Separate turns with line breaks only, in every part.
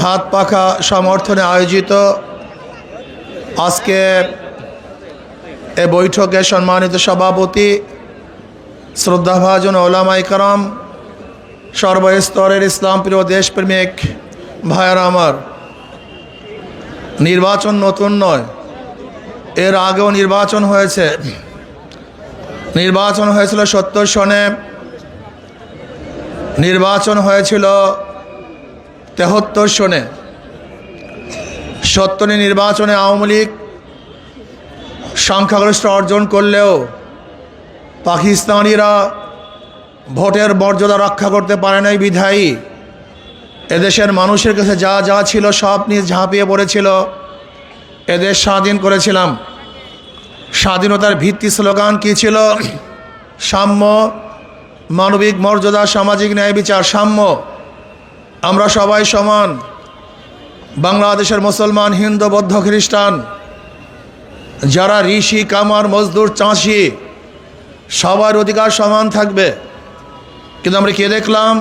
হাত পাখা সমর্থনে আয়োজিত আজকে এ বৈঠকে সম্মানিত সভাপতি শ্রদ্ধাভাজন ওলামায়ে কেরাম, সর্বস্তরের ইসলামপ্রিয় দেশপ্রেমিক ভাইয়েরা আমার, নির্বাচন নতুন নয়, এর আগেও নির্বাচন হয়েছে। নির্বাচন হয়েছিল ৭০ সনে, নির্বাচন হয়েছিল ৭৩ সনে। ৭০ নির্বাচনে আওয়ামী লীগ সংখ্যাগরিষ্ঠ অর্জন করলেও পাকিস্তানিরা ভোটের মর্যাদা রক্ষা করতে পারে নাই বিধায়ী এদেশের মানুষের কাছে যা যা ছিল সব নিয়ে ঝাঁপিয়ে পড়েছিল। এদেশ স্বাধীন করেছিলাম। স্বাধীনতার ভিত্তি স্লোগান কী ছিল? সাম্য, মানবিক মর্যাদা, সামাজিক ন্যায় বিচার, সাম্য। আমরা সবাই সমান। বাংলাদেশের মুসলমান, হিন্দু, বৌদ্ধ, খ্রিস্টান, যারা ঋষি, কামার, মজদুর, চাষি, সবার অধিকার সমান থাকবে। কিন্তু আমরা কি দেখলাম?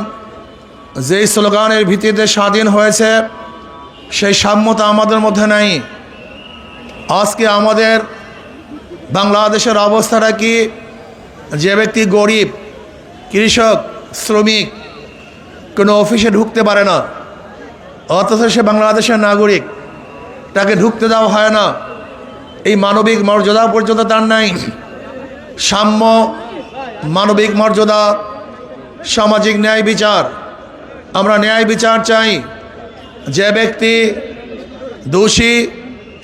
যেই স্লোগানের ভিত্তিতে স্বাধীন হয়েছে সেই সাম্যতা আমাদের মধ্যে নাই। আজকে আমাদের বাংলাদেশের অবস্থাটা কি? যে ব্যক্তি গরিব, কৃষক, শ্রমিক, কোনো অফিসে ঢুকতে পারে না, অথচ সে বাংলাদেশের নাগরিক, তাকে ঢুকতে দেওয়া হয় না। এই মানবিক মর্যাদা পর্যন্ত তার নাই। সাম্য, মানবিক মর্যাদা, সামাজিক ন্যায় বিচার। আমরা ন্যায় বিচার চাই। যে ব্যক্তি দোষী,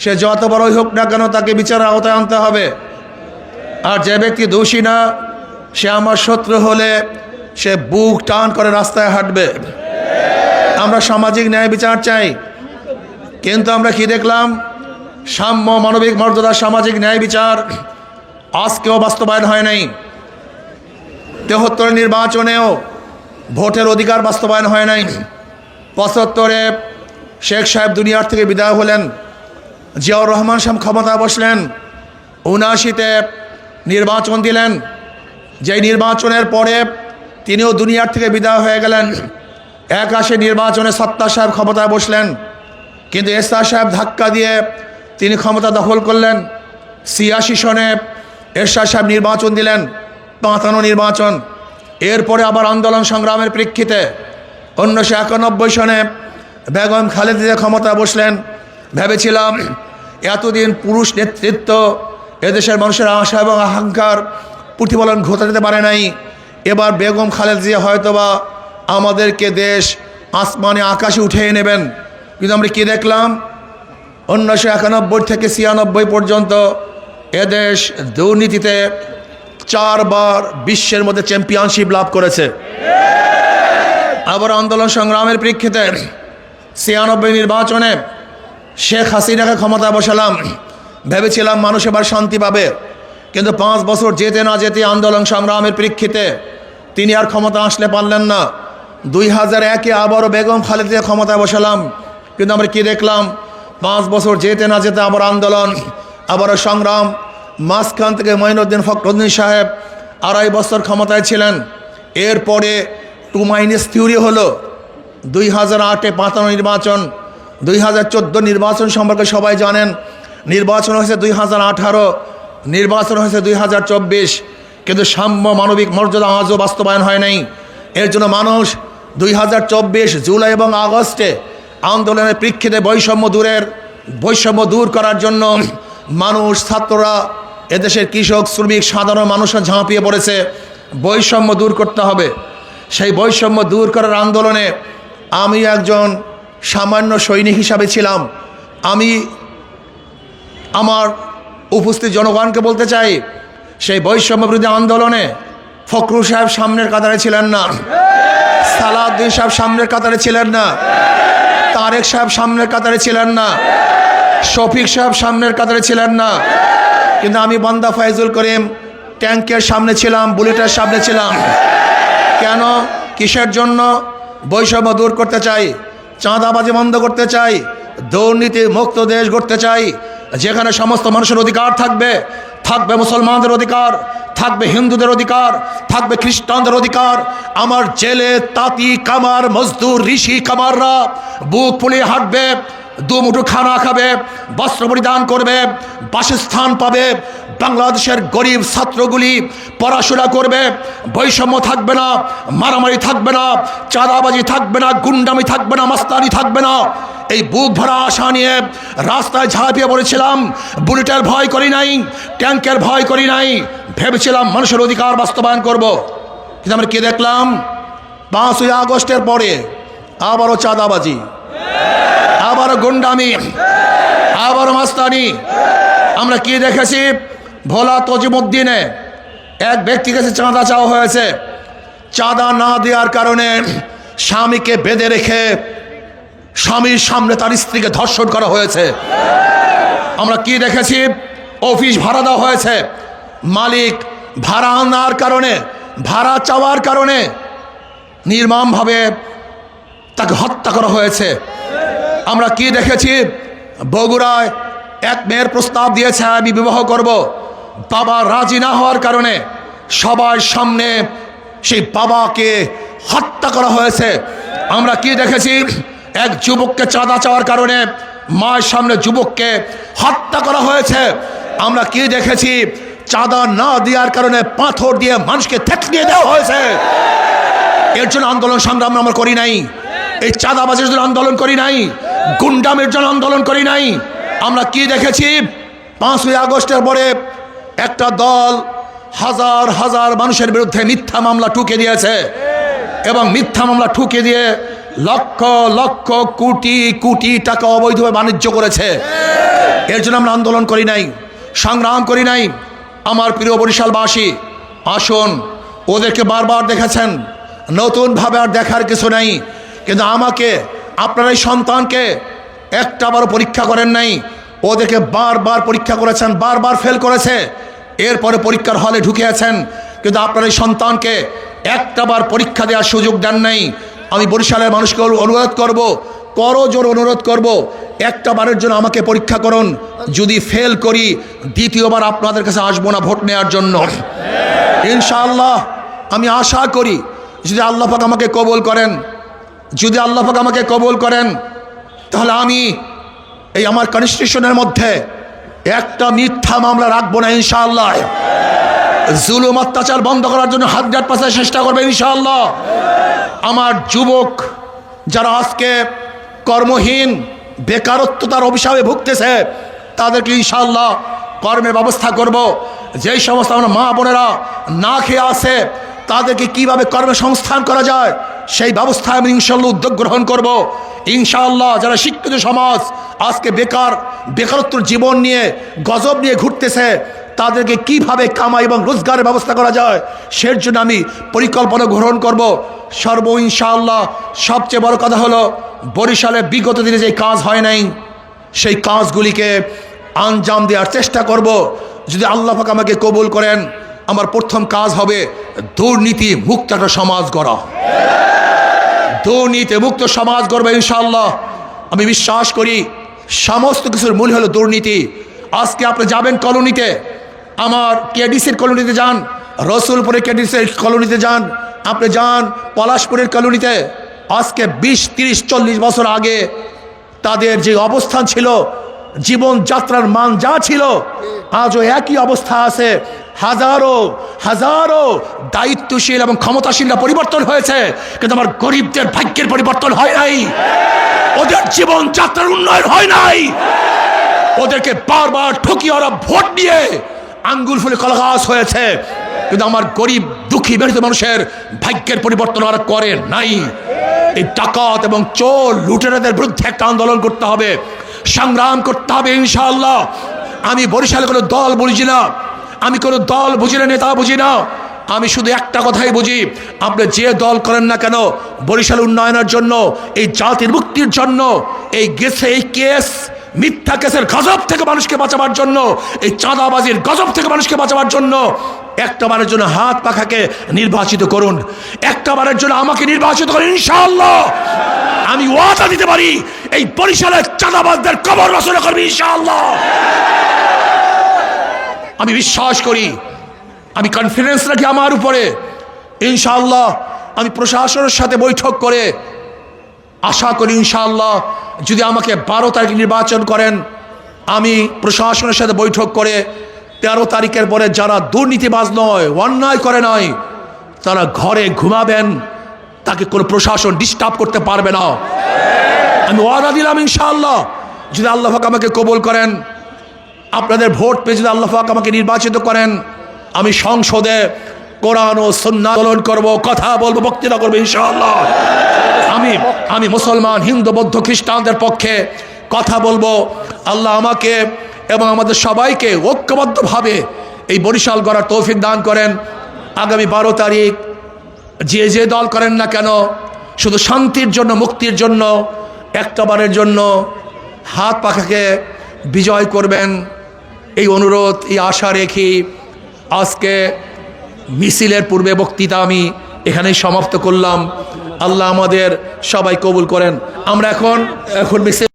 সে যত বড়ই হোক না কেন, তাকে বিচারের আওতায় আনতে হবে। আর যে ব্যক্তি দোষী না, সে আমার শত্রু হলে সে বুক টান করে রাস্তায় হাঁটবে। আমরা সামাজিক ন্যায় বিচার চাই। কিন্তু আমরা কি দেখলাম? সাম্য, মানবিক মর্যাদা, সামাজিক ন্যায় বিচার আজকেও বাস্তবায়ন হয় নাই। ৭৩ নির্বাচনেও ভোটের অধিকার বাস্তবায়ন হয় নাই। ৭৫-এ শেখ সাহেব দুনিয়ার থেকে বিদায় হলেন, জিয়াউর রহমান সাহেব ক্ষমতায় বসলেন। ৭৯-তে নির্বাচন দিলেন। যেই নির্বাচনের পরে তিনিও দুনিয়ার থেকে বিদায় হয়ে গেলেন। ৮১ নির্বাচনে সত্তার সাহেব ক্ষমতায় বসলেন, কিন্তু এরশাদ সাহেব ধাক্কা দিয়ে তিনি ক্ষমতা দখল করলেন। ৮৬ সনে এরশাদ সাহেব নির্বাচন দিলেন, ৫৫ নির্বাচন। এরপরে আবার আন্দোলন সংগ্রামের প্রেক্ষিতে ১৯৯১ সনে বেগম খালেদা জিয়া ক্ষমতায় বসলেন। ভেবেছিলাম এতদিন পুরুষ নেতৃত্ব এদেশের মানুষের আশা এবং আকাঙ্ক্ষার প্রতিফলন ঘটাতে পারে নাই। এবার বেগম খালেদা জিয়া হয়তোবা আমাদেরকে দেশ আসমানে আকাশে উঠিয়ে নেবেন। কিন্তু আমরা কি দেখলাম? ১৯৯১ থেকে ৯৬ পর্যন্ত এদেশ দুর্নীতিতে ৪ বার বিশ্বের মধ্যে চ্যাম্পিয়নশিপ লাভ করেছে। আবার আন্দোলন সংগ্রামের প্রেক্ষিতে ৯৬ নির্বাচনে শেখ হাসিনাকে ক্ষমতা বসালাম। ভেবেছিলাম মানুষ এবার শান্তি পাবে। কিন্তু ৫ বছর যেতে না যেতে আন্দোলন সংগ্রামের প্রেক্ষিতে তিনি আর ক্ষমতা আসলে পারলেন না। ২০০১-এ আবারও বেগম খালেদা ক্ষমতায় বসালাম। কিন্তু আমরা কি দেখলাম? ৫ বছর যেতে না যেতে আবার আন্দোলন, আবারও সংগ্রাম। মাঝখান থেকে মঈনুদ্দিন ফখরুদ্দিন সাহেব ২.৫ বছর ক্ষমতায় ছিলেন। এরপরে 2 মাইনাস থিওরি হলো। ২০০৮-এ ৫৫ নির্বাচন, ২০১৪ নির্বাচন সম্পর্কে সবাই জানেন। নির্বাচন হয়েছে ২০১৮, নির্বাচন হয়েছে ২০২৪, কিন্তু সাম্য, মানবিক মর্যাদা আজও বাস্তবায়ন হয় নাই। এর জন্য মানুষ ২০২৪ জুলাই এবং আগস্টে আন্দোলনের প্রেক্ষিতে বৈষম্য দূর করার জন্য মানুষ, ছাত্ররা, এদেশের কৃষক, শ্রমিক, সাধারণ মানুষরা ঝাঁপিয়ে পড়েছে। বৈষম্য দূর করতে হবে। সেই বৈষম্য দূর করার আন্দোলনে আমি একজন সামান্য সৈনিক হিসাবে ছিলাম। আমি আমার উপস্থিত জনগণকে বলতে চাই, সেই বৈষম্য বিরোধী আন্দোলনে ফখরুল সাহেব সামনের কাতারে ছিলেন না, সালাউদ্দিন সাহেব সামনের কাতারে ছিলেন না, তারেক সাহেব সামনের কাতারে ছিলেন না, শফিক সাহেব সামনের কাতারে ছিলেন না। কিন্তু আমি বান্দা ফয়জুল করিম ট্যাঙ্কের সামনে ছিলাম, বুলেটের সামনে ছিলাম। কেন? কিসের জন্য? বৈষম্য দূর করতে চাই, চাঁদাবাজি বন্ধ করতে চাই, দুর্নীতি মুক্ত দেশ গড়তে চাই, যেখানে সমস্ত মানুষের অধিকার থাকবে, থাকবে মুসলমানদের অধিকার, থাকবে হিন্দুদের অধিকার, থাকবে খ্রিস্টানদের অধিকার। আমার জেলে তাঁতি কামার মজদুর ঋষি কামাররা বুক ফুলিয়ে হাঁটবে, দুমুঠো খানা খাবে, বস্ত্র পরিধান করবে, বাসস্থান পাবে। বাংলাদেশের গরিব ছাত্রগুলি পড়াশোনা করবে, বৈষম্য থাকবে না, মারামারি থাকবে না, চাঁদাবাজি থাকবে না, গুন্ডামি থাকবে না, মাস্তানি থাকবে না। এই বুক ভরা আশা নিয়ে রাস্তায় ঝাঁপিয়ে পড়েছিলাম। বুলেটের ভয় করি নাই, ট্যাঙ্কের ভয় করি নাই, ভেবেছিলাম মানুষের অধিকার বাস্তবায়ন করব। কিন্তু আমরা কি দেখলাম? 5ই আগস্টের পরে আবারও চাঁদাবাজি, আবারও গুন্ডামি, আবারও মাস্তানি। আমরা কি দেখেছি? ভোলা তজিমুদ্দিনে এক ব্যক্তির কাছে চাঁদা চাওয়া হয়েছে। চাঁদা না দেওয়ার কারণে স্বামীকে বেঁধে রেখে স্বামীর সামনে তার স্ত্রীকে ধর্ষণ করা হয়েছে। আমরা কি দেখেছি? অফিস ভাড়া দেওয়া হয়েছে, মালিক ভাড়া আনার কারণে, ভাড়া চাওয়ার কারণে নির্মমভাবে তাকে হত্যা করা হয়েছে। আমরা কি দেখেছি? বগুড়ায় এক মেয়ের প্রস্তাব দিয়েছে আমি বিবাহ করব, বাবা রাজি না হওয়ার কারণে সবার সামনে সেই বাবাকে হত্যা করা হয়েছে। আমরা কি দেখেছি? এক যুবককে চাঁদা চাওয়ার কারণে মায়ের সামনে যুবককে হত্যা করা হয়েছে। আমরা কি দেখেছি? চাঁদা না দেওয়ার কারণে পাথর দিয়ে মানুষকে থেতলিয়ে দেওয়া হয়েছে। এর জন্য আন্দোলন সংগ্রাম আমরা করি নাই, এই চাঁদাবাজের জন্য আন্দোলন করি নাই, গুন্ডামের জন্য আন্দোলন করি নাই। আমরা কি দেখেছি? 5ই আগস্টের পরে একটা দল হাজার হাজার মানুষের বিরুদ্ধে মিথ্যা মামলা ঠুকে দিয়েছে এবং মিথ্যা মামলা ঠুকে দিয়ে লক্ষ লক্ষ কোটি কোটি টাকা অবৈধভাবে বাণিজ্য করেছে। এর জন্য আমরা আন্দোলন করি নাই, সংগ্রাম করি নাই। আমার প্রিয় বরিশালবাসী, আসুন, ওদেরকে বারবার দেখেছেন, নতুনভাবে আর দেখার কিছু নাই। কিন্তু আমাকে, আপনার এই সন্তানকে একটাবারও পরীক্ষা করেন নাই। ওদেরকে বারবার পরীক্ষা করেছেন, বারবার ফেল করেছে, এরপরে পরীক্ষার হলে ঢুকিয়েছেন, কিন্তু আপনার এই সন্তানকে একটাবার পরীক্ষা দেওয়ার সুযোগ দেন নাই। আমি বরিশালের মানুষকে অনুরোধ করব, করজোর অনুরোধ করব, একটা বারের জন্য আমাকে পরীক্ষা করুন। যদি ফেল করি, দ্বিতীয়বার আপনাদের কাছে আসবো না ভোট নেওয়ার জন্য। ইনশাআল্লাহ আমি আশা করি, যদি আল্লাহ পাক আমাকে কবুল করেন, যদি আল্লাহ পাক আমাকে কবুল করেন, তাহলে আমি এই আমার কনস্টিটিউশনের মধ্যে একটা মিথ্যা মামলা রাখবো না ইনশাআল্লাহ। জুলুম অত্যাচার বন্ধ করার জন্য হাত পাশে চেষ্টা করবে ইনশাআল্লাহ। আমার যুবক যারা আজকে কর্মহীন, বেকারত্বতার অভিশাপে ভুগতেছে, তাদেরকে ইনশাআল্লাহ কর্মের ব্যবস্থা করব। যেই সমস্ত আমরা মা বোনেরা না খেয়ে আছে, তাদেরকে কিভাবে কর্মসংস্থান করা যায় সেই ব্যবস্থায় আমি ইনশাআল্লাহ উদ্যোগ গ্রহণ করব। ইনশাআল্লাহ যারা শিক্ষিত সমাজ আজকে বেকারত্বের জীবন নিয়ে গজব নিয়ে ঘুরতেছে, তাদেরকে কিভাবে কামাই এবং রোজগারের ব্যবস্থা করা যায় সের জন্য আমি পরিকল্পনা গ্রহণ করব। ইনশাআল্লাহ সবচেয়ে বড় কথা হলো, বরিশালে বিগত দিনে যে কাজ হয় নাই, সেই কাজগুলিকে আঞ্জাম দেওয়ার চেষ্টা করব। যদি আল্লাহ পাক আমাকে কবুল করেন, আমার প্রথম কাজ হবে দুর্নীতি মুক্ত একটা সমাজ গড়া। দুর্নীতি মুক্ত সমাজ গড়বে ইনশাআল্লাহ। আমি বিশ্বাস করি সমস্ত কিছুর মূল হলো দুর্নীতি। আজকে আপনি যাবেন কলোনিতে, আমার কেডিসির কলোনিতে যান, রসুলপুরের কেডিসির কলোনিতে যান, আপনি যান পলাশপুরের কলোনিতে। আজকে 20, 30, 40 বছর আগে তাদের যে অবস্থান ছিল, জীবনযাত্রার মান যা ছিল, আজও একই অবস্থা আছে। হাজারো হাজারো দায়িত্বশীল এবং ক্ষমতাশীলরা পরিবর্তন হয়েছে, কিন্তু আমার গরিবদের ভাগ্যের পরিবর্তন হয় নাই, ওদের জীবনযাত্রার উন্নয়ন হয় নাই। ওদেরকে বারবার ঠকিয়ে ওরা ভোট দিয়ে আঙ্গুল ফুলে কলগাছ হয়েছে, কিন্তু আমার গরিব দুঃখী মেহনত মানুষের ভাগ্যের পরিবর্তন ওরা করে নাই। এই ডাকাত এবং চোর লুটেরাদের বিরুদ্ধে একটা আন্দোলন করতে হবে, সংগ্রাম করতে হবে ইনশাআল্লাহ। আমি বরিশালে কোনো দল বুঝি না, আমি কোনো দল বুঝি না, নেতা বুঝি না। আমি শুধু একটা কথাই বুঝি, আপনি যে দল করেন না কেন, বরিশাল উন্নয়নের জন্য, এই জাতির মুক্তির জন্য, এই কেস মিথ্যা কেসের গজব থেকে মানুষকে বাঁচাবার জন্য, এই চাঁদাবাজির গজব থেকে মানুষকে বাঁচাবার জন্য একটাবারের জন্য হাত পাখাকে নির্বাচিত করুন, একটাবারের জন্য আমাকে নির্বাচিত করুন ইনশাআল্লাহ। আমি ওয়াদা দিতে পারি, এই বরিশালের চাঁদাবাজদের কবর রচনা করবে ইনশাআল্লাহ। আমি বিশ্বাস করি আমি কনফিডেন্স রাখি আমার উপরে, ইনশাআল্লাহ আমি প্রশাসনের সাথে বৈঠক করে আশা করি ইনশাআল্লাহ যদি আমাকে 12 তারিখ নির্বাচন করেন, আমি প্রশাসনের সাথে বৈঠক করে 13 তারিখের পরে যারা দুর্নীতিবাজ নয়, অন্যায় করে নাই, তারা ঘরে ঘুমাবেন, তাকে কোনো প্রশাসন ডিস্টার্ব করতে পারবে না। আমি ওয়াদা দিলাম ইনশাআল্লাহ যদি আল্লাহ পাক আমাকে কবুল করেন, আপনাদের ভোট পেয়ে যদি আল্লাহ পাক আমাকে নির্বাচিত করেন, আমি সংসদে কোরআন ও সুন্নাহ আন্দোলন করব, কথা বলবো, বক্তৃতা করবো ইনশাআল্লাহ। আমি মুসলমান, হিন্দু, বৌদ্ধ, খ্রিস্টানদের পক্ষে কথা বলবো। আল্লাহ আমাকে এবং আমাদের সবাইকে ঐক্যবদ্ধভাবে এই বরিশাল গড়ার তৌফিক দান করেন। আগামী 12 তারিখ যে দল করেন না কেন, শুধু শান্তির জন্য, মুক্তির জন্য, একটাবারের জন্য হাত পাখাকে বিজয় করবেন, এই অনুরোধ, এই আশা রেখে আজকে মিছিলের পূর্বে বক্তৃতা আমি এখানেই সমাপ্ত করলাম। আল্লাহ আমাদের সবাই কবুল করেন। আমরা এখন মিছিল